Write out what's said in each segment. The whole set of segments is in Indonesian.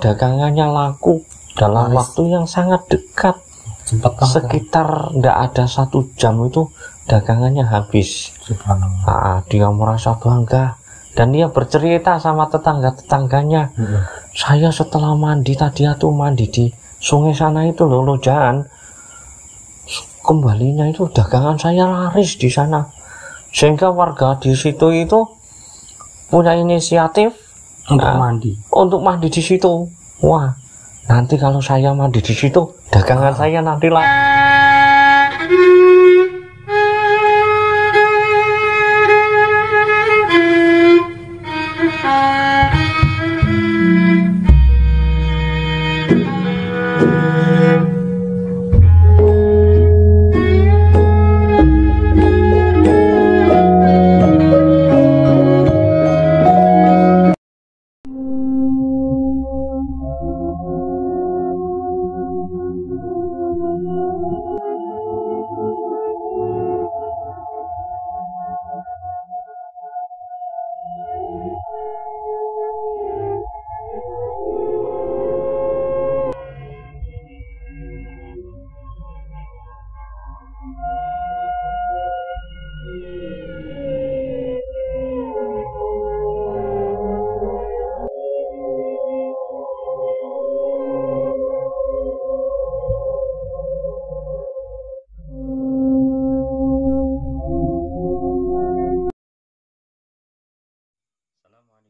dagangannya laku dalam waktu yang sangat dekat. Sekitar tidak ada 1 jam itu dagangannya habis. Dia merasa bangga dan dia bercerita sama tetangga-tetangganya. Saya setelah mandi tadi mandi di sungai sana itu loh Lojaan, kembalinya itu dagangan saya laris di sana, sehingga warga di situ itu punya inisiatif untuk mandi di situ. Wah, nanti kalau saya mandi di situ dagangan saya nanti lah.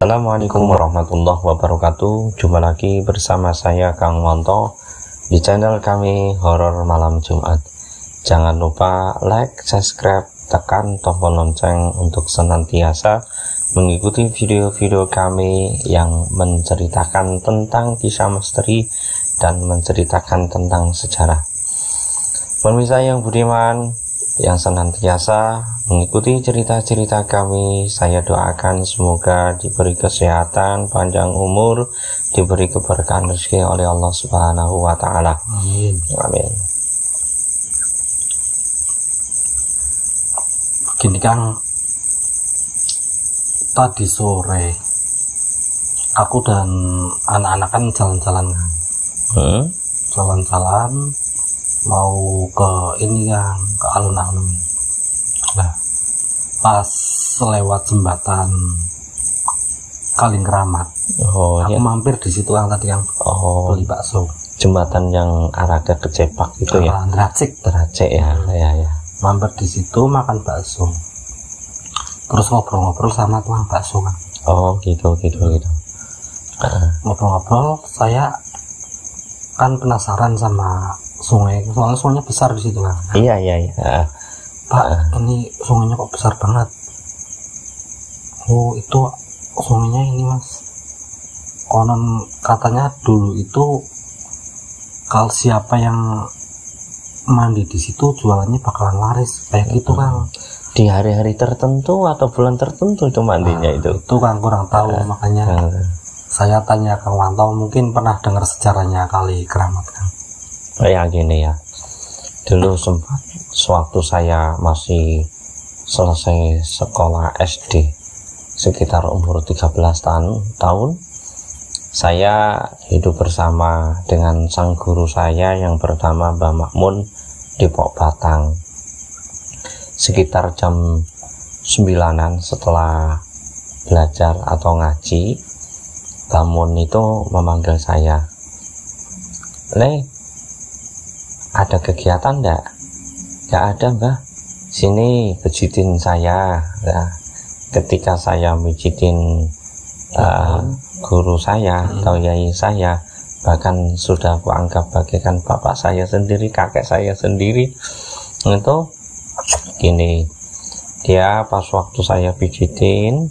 Assalamualaikum warahmatullahi wabarakatuh. Jumpa lagi bersama saya Kang Monto di channel kami Horor Malam Jumat. Jangan lupa like, subscribe, tekan tombol lonceng untuk senantiasa mengikuti video-video kami yang menceritakan tentang kisah misteri dan menceritakan tentang sejarah. Pemirsa yang budiman, yang senantiasa mengikuti cerita-cerita kami, saya doakan semoga diberi kesehatan, panjang umur, diberi keberkahan rezeki oleh Allah Subhanahu wa Ta'ala. Amin. Amin. Begini Kang, tadi sore aku dan anak-anak kan jalan-jalan kan, jalan-jalan mau ke ini kan, ke alun-alun. Nah, pas lewat jembatan Kalingkramat, aku mampir di situ kan tadi yang beli bakso. Jembatan yang arah ke Cepak itu ya? Deracik ya, ya. Mampir di situ makan bakso, terus ngobrol-ngobrol sama tukang bakso kan. Oh gitu. Ngobrol-ngobrol, saya kan penasaran sama sungai, soalnya sungainya besar di situ kan. Iya. Pak, ini sungainya kok besar banget. Oh, itu sungainya ini Mas. Konon katanya dulu itu kalau siapa yang mandi di situ jualannya bakalan laris kayak gitu kan. Di hari-hari tertentu atau bulan tertentu itu mandinya itu? Itu kan kurang tahu, makanya saya tanya ke Wanto, mungkin pernah dengar sejarahnya Kalingkramat kan. Ya gini ya, dulu sempat sewaktu saya masih selesai sekolah SD sekitar umur 13 tahun, saya hidup bersama dengan sang guru saya yang bernama Mbah Makmun di Pok Batang. Sekitar jam 9-an setelah belajar atau ngaji, Mbah Mun itu memanggil saya, "Le, ada kegiatan enggak?" "Enggak ada Mbah, sini pijitin saya." Nah, ketika saya pijitin guru saya atau yai saya, bahkan sudah aku anggap bagaikan bapak saya sendiri, kakek saya sendiri, itu gini, dia pas waktu saya pijitin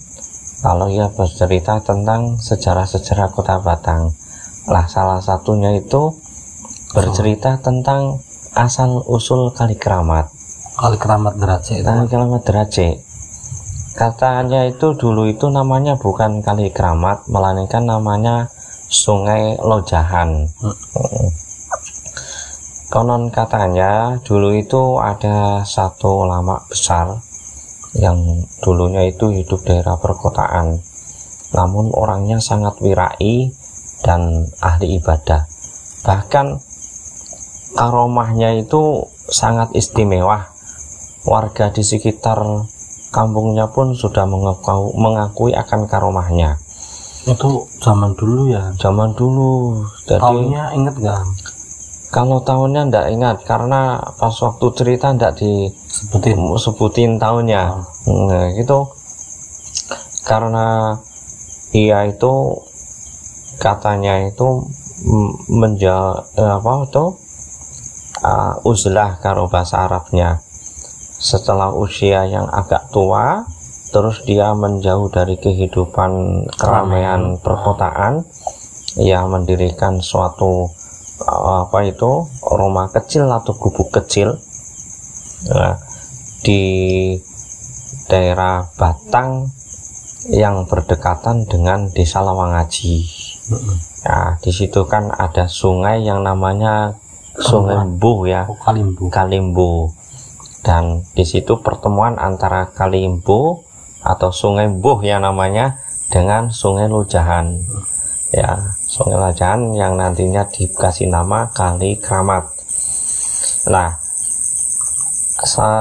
lalu ya bercerita tentang sejarah-sejarah Kota Batang. Lah salah satunya itu bercerita tentang asal usul Kalingkramat Deracik. Kalingkramat Deracik. Katanya itu dulu itu namanya bukan Kalingkramat, melainkan namanya Sungai Lojahan. Konon katanya dulu itu ada satu ulama besar yang dulunya itu hidup daerah perkotaan, namun orangnya sangat wirai dan ahli ibadah. Bahkan karomahnya itu sangat istimewa. Warga di sekitar kampungnya pun sudah mengakui akan karomahnya. Itu zaman dulu ya? Zaman dulu. Jadi, tahunnya inget gak? Kalau tahunnya ndak ingat, karena pas waktu cerita ndak disebutin tahunnya. Nah, gitu. Karena ia itu katanya itu uzlah karo bahasa Arabnya. Setelah usia yang agak tua, terus dia menjauh dari kehidupan keramaian perkotaan, ia mendirikan suatu rumah kecil atau gubuk kecil di daerah Batang yang berdekatan dengan Desa Lawangaji. Nah, di situ kan ada sungai yang namanya Sungai Mbuh ya, Kalimbu. Dan di situ pertemuan antara Kalimbu atau Sungai Mbuh ya namanya dengan Sungai Lujahan. Ya, Sungai Lujahan yang nantinya dikasih nama Kali Kramat. Nah,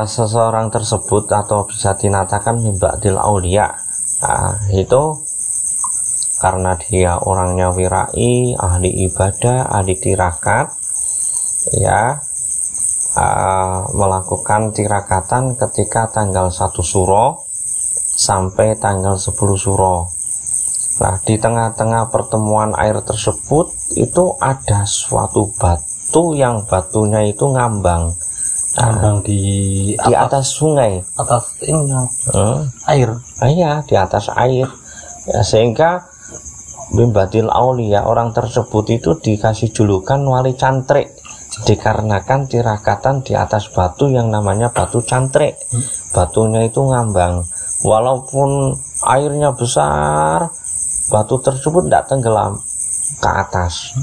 seseorang tersebut atau bisa dinatakan Mimba'dil Aulia. Nah, itu karena dia orangnya wirai, ahli ibadah, ahli tirakat, ya, melakukan tirakatan ketika tanggal 1 Suro sampai tanggal 10 Suro. Nah, di tengah-tengah pertemuan air tersebut itu ada suatu batu yang batunya itu ngambang. Di atas sungai, atas ini air. Iya, di atas air. Ya, sehingga Mimba'dil Aulia, orang tersebut itu dikasih julukan wali cantrik, dikarenakan tirakatan di atas batu yang namanya batu cantrik. Batunya itu ngambang, walaupun airnya besar, batu tersebut tidak tenggelam ke atas.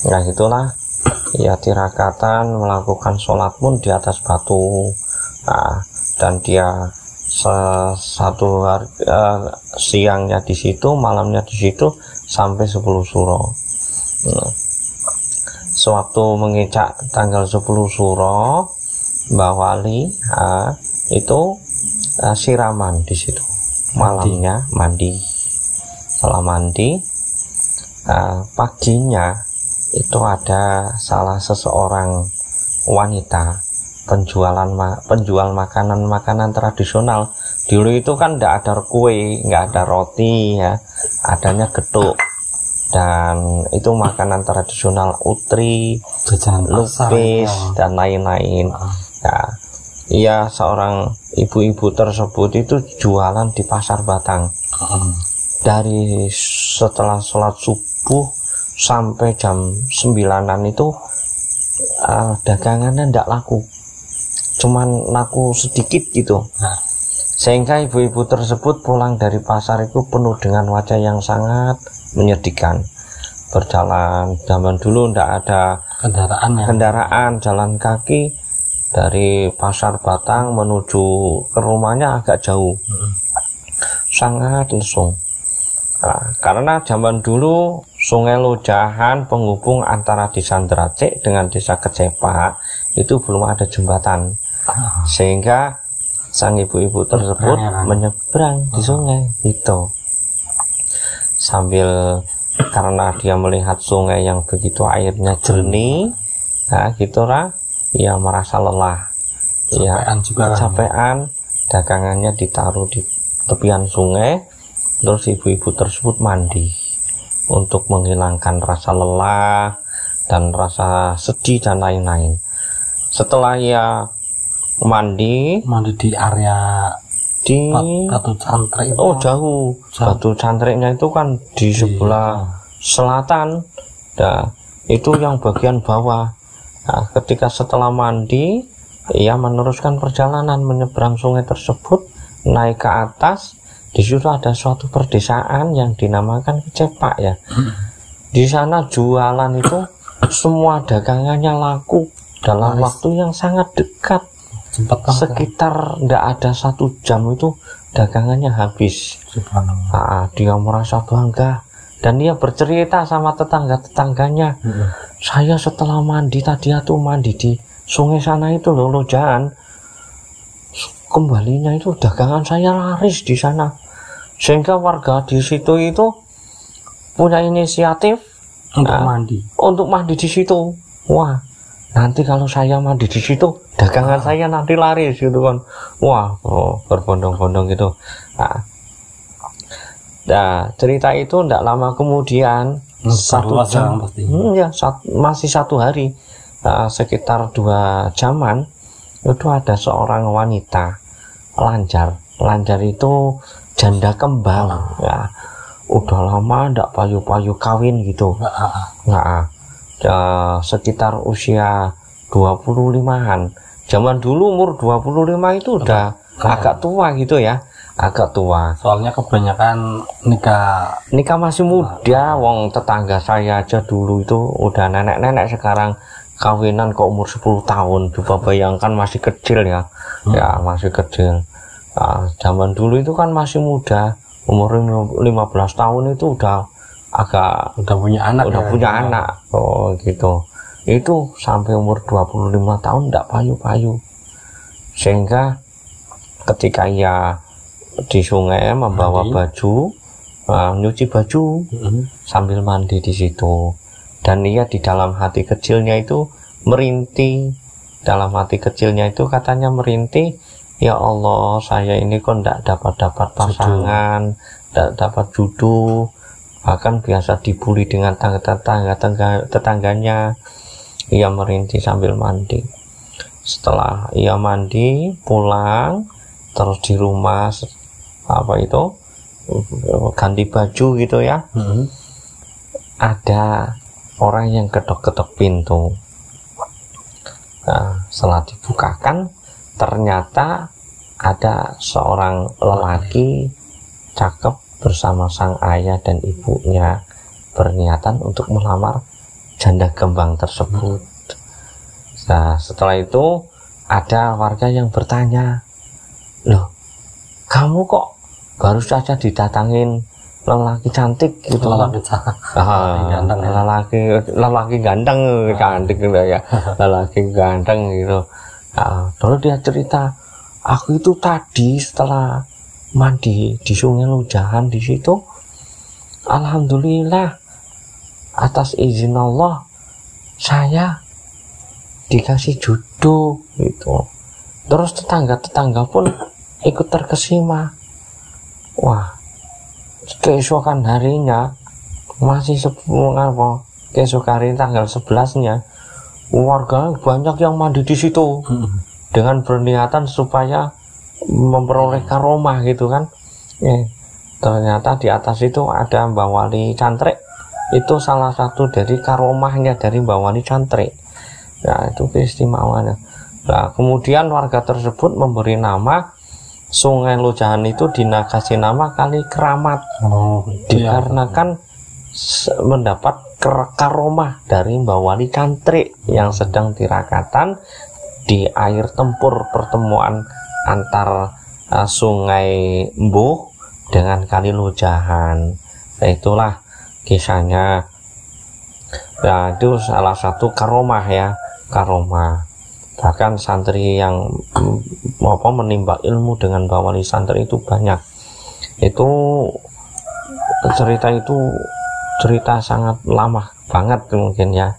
Nah itulah ya, tirakatan melakukan sholat pun di atas batu. Dan dia satu hari, siangnya di situ, malamnya di situ sampai 10 Suro. Sewaktu mengecak tanggal 10 Suro, Mbah Wali itu siraman di situ. Malamnya mandi. Setelah mandi, paginya itu ada salah seseorang wanita penjual makanan tradisional. Dulu itu kan tidak ada kue, nggak ada roti ya, adanya getuk. Dan itu makanan tradisional, utri, lupis, dan lain-lain. Ya, ia seorang ibu-ibu tersebut itu jualan di pasar Batang. Dari setelah sholat subuh sampai jam 9-an itu dagangannya tidak laku, cuman laku sedikit gitu. Sehingga ibu-ibu tersebut pulang dari pasar itu penuh dengan wajah yang sangat menyedihkan. Berjalan, zaman dulu tidak ada kendaraan, jalan kaki dari pasar Batang menuju ke rumahnya agak jauh, sangat lesung. Karena zaman dulu Sungai Lujahan penghubung antara Desa Ndracik dengan Desa Kecepak itu belum ada jembatan, sehingga sang ibu-ibu tersebut menyeberang di sungai itu sambil, karena dia melihat sungai yang begitu airnya jernih, gitulah ia merasa lelah, kecapean, dagangannya ditaruh di tepian sungai. Terus ibu-ibu tersebut mandi untuk menghilangkan rasa lelah dan rasa sedih dan lain-lain. Setelah ia mandi di area di batu cantrik. Jauh. Batu cantriknya itu kan di sebelah selatan. Nah, itu yang bagian bawah. Nah, ketika setelah mandi, ia meneruskan perjalanan menyeberang sungai tersebut, naik ke atas. Di situ ada suatu perdesaan yang dinamakan Kecepak ya. Di sana jualan itu semua dagangannya laku dalam waktu yang sangat dekat. Sekitar tidak ada 1 jam itu dagangannya habis. Dia merasa bangga Dan dia bercerita sama tetangga-tetangganya, saya setelah mandi tadi itu mandi di sungai sana itu loh Lojahan, kembalinya itu dagangan saya laris di sana, sehingga warga di situ itu punya inisiatif untuk mandi di situ. Wah, nanti kalau saya mandi di situ dagangan saya nanti laris gitu kan. Wah, berbondong-bondong gitu. Nah, cerita itu tidak lama kemudian, satu jam, masih satu hari, sekitar 2 jaman, itu ada seorang wanita lanjar itu janda kembang, ya, udah lama tidak payu-payu kawin gitu, sekitar usia 25-an. Zaman dulu umur 25 itu udah agak tua gitu ya. Agak tua. Soalnya kebanyakan nikah masih muda. Wong tetangga saya aja dulu itu udah nenek-nenek, sekarang kawinan ke umur 10 tahun. Coba bayangkan masih kecil ya. Ya masih kecil. Zaman dulu itu kan masih muda, umur 15 tahun itu udah punya anak. Punya anak. Oh gitu. Itu sampai umur 25 tahun tidak payu-payu. Sehingga ketika ia di sungai membawa baju, nyuci baju, sambil mandi di situ, dan ia di dalam hati kecilnya itu merintih. Dalam hati kecilnya itu katanya merintih, ya Allah, saya ini kok tidak dapat pasangan, tidak dapat jodoh, bahkan biasa dibully dengan tetangganya. Ia merintih sambil mandi. Setelah ia mandi pulang, terus di rumah ganti baju gitu ya, ada orang yang ketok-ketok pintu. Nah, setelah dibukakan, ternyata ada seorang lelaki cakep bersama sang ayah dan ibunya berniatan untuk melamar janda kembang tersebut. Nah, setelah itu ada warga yang bertanya, loh, kamu kok baru saja didatangin lelaki cantik gitu? Lelaki ganteng cantik gitu ya. Lelaki ganteng gitu. Terus dia cerita, aku itu tadi setelah mandi di sungai Lojahan di situ, alhamdulillah atas izin Allah saya dikasih jodoh gitu. Terus tetangga pun ikut terkesima. Wah, keesokan harinya keesokan hari tanggal 11-nya warga banyak yang mandi di situ dengan berniatan supaya memperoleh karomah gitu kan. Ternyata di atas itu ada Mbak Wali Cantrek. Itu salah satu dari karomahnya dari Mbak Wali Cantrek. Nah, itu keistimewaannya. Nah, kemudian warga tersebut memberi nama Sungai Lojahan itu dikasih nama Kali Keramat, dikarenakan mendapat karomah dari Mbak Wali Cantrek yang sedang tirakatan di air tempur pertemuan antar Sungai Mbuh dengan Kali Lojahan. Nah, itulah kisahnya. Nah, itu salah satu karomah ya, karomah. Bahkan santri yang menimba ilmu dengan Mbak Wali Santri itu banyak. Itu cerita sangat lama banget mungkin ya.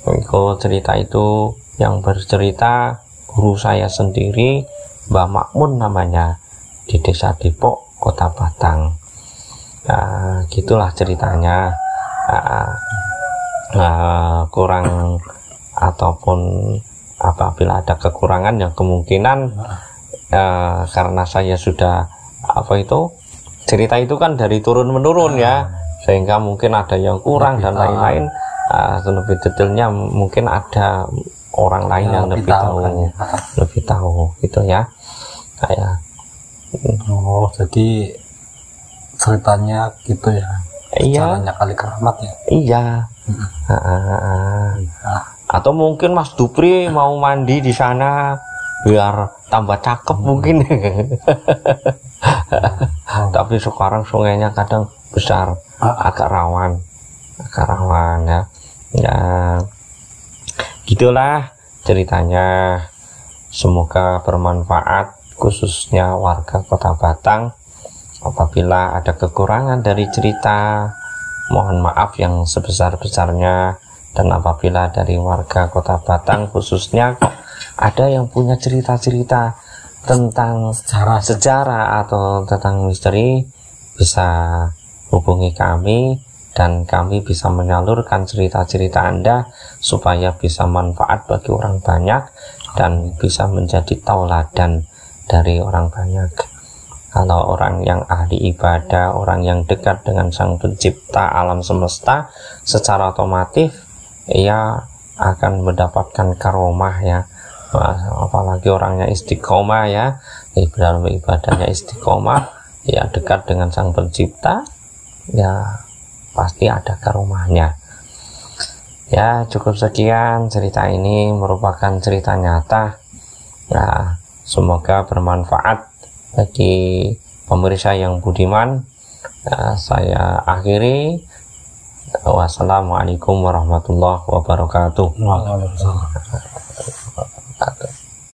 Itu cerita itu yang bercerita guru saya sendiri, Mbah Makmun namanya, di Desa Depok, Kota Batang. Nah, gitulah ceritanya. Kurang ataupun apabila ada kekurangan yang kemungkinan karena saya sudah cerita itu kan dari turun menurun ya, sehingga mungkin ada yang kurang dan lain-lain. Lebih detailnya mungkin ada orang lain yang lebih tahu gitu ya. Kayak jadi ceritanya gitu ya. Caranya Kali Keramat ya. Iya. Atau mungkin Mas Dupri mau mandi di sana biar tambah cakep mungkin. Tapi sekarang sungainya kadang besar, agak rawan ya. Ya gitulah ceritanya, semoga bermanfaat khususnya warga Kota Batang. Apabila ada kekurangan dari cerita, mohon maaf yang sebesar-besarnya. Dan apabila dari warga Kota Batang khususnya ada yang punya cerita-cerita tentang sejarah atau tentang misteri, bisa hubungi kami dan kami bisa menyalurkan cerita-cerita Anda supaya bisa manfaat bagi orang banyak dan bisa menjadi tauladan dari orang banyak. Kalau orang yang ahli ibadah, orang yang dekat dengan Sang Pencipta alam semesta, secara otomatis ia akan mendapatkan karomah ya. Apalagi orangnya istiqomah ya, dalam ibadahnya istiqomah ya, dekat dengan Sang Pencipta ya, pasti ada karomahnya. Ya cukup sekian, cerita ini merupakan cerita nyata ya, semoga bermanfaat bagi pemirsa yang budiman. Ya, saya akhiri. Wassalamualaikum warahmatullahi wabarakatuh. Waalaikumsalam.